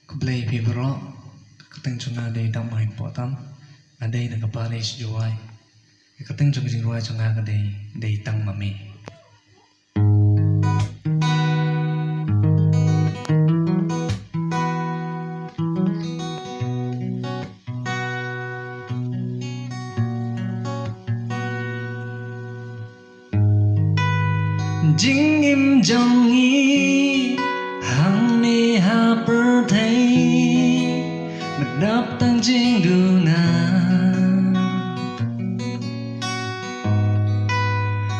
Kublai pibro kateng chunga dei dam main potam adei na kaparis juai kateng chung jing ruai chunga ka dei tang mami jing im jong i hang ni ha per thei mặt đắp tăng jing du na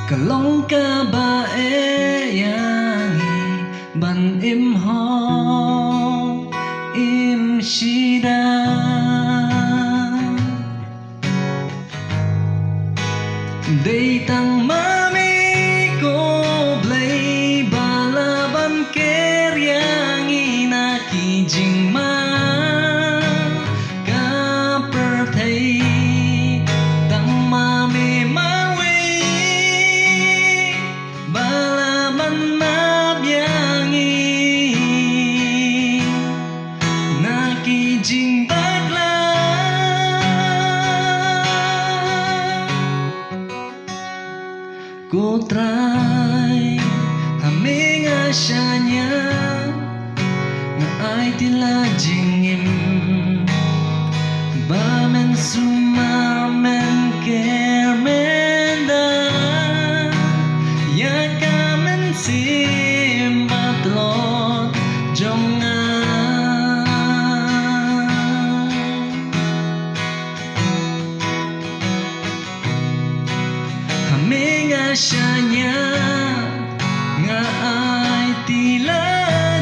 cả long ca ba e yang i ban im ho im shida dei tang mami ko blai bala ban ker yang i na ki jing ma ka per thei tang mami ma wei bala ban map yang i na ki jing bak la ku try haming asyanya nga ay tila jingim ba men suma men kermenda ya ka men sim batlot jonga haming asyanya nga ay tila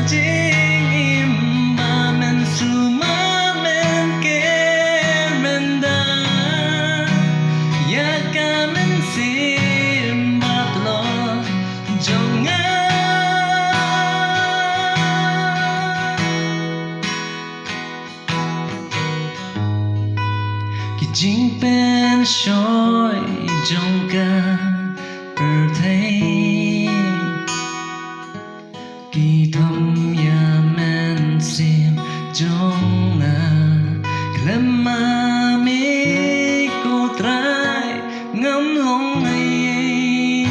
jing imba men suma men kermenda ya ka men sim batlot jonga ki jing pen shoy jong ka per thei kỳ thầm ya men sim jong na klem ma mi ko trai ngắm long ai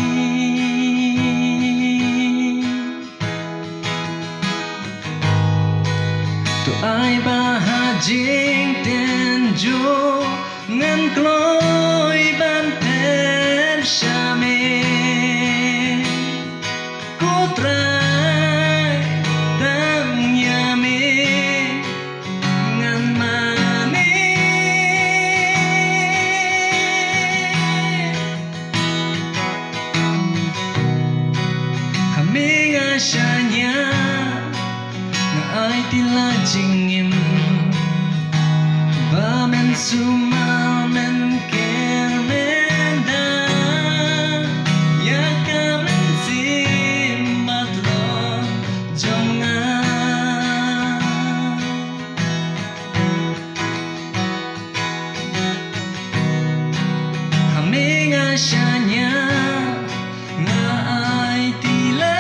to ai ba ha jing ten jo ngan kloi ban pen sha me ko trai tang ya me ngan ma ni haming asyanya nga ay tila jingim ba men suma men kermenda ya ka men sim batlot jonga haming asyanya nga ay tila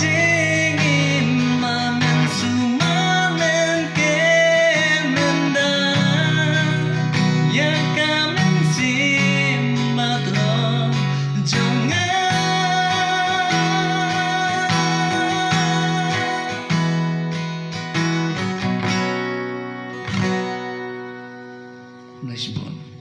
jingim ma men suma men kermenda ya ka men sim batlot jonga Nice one.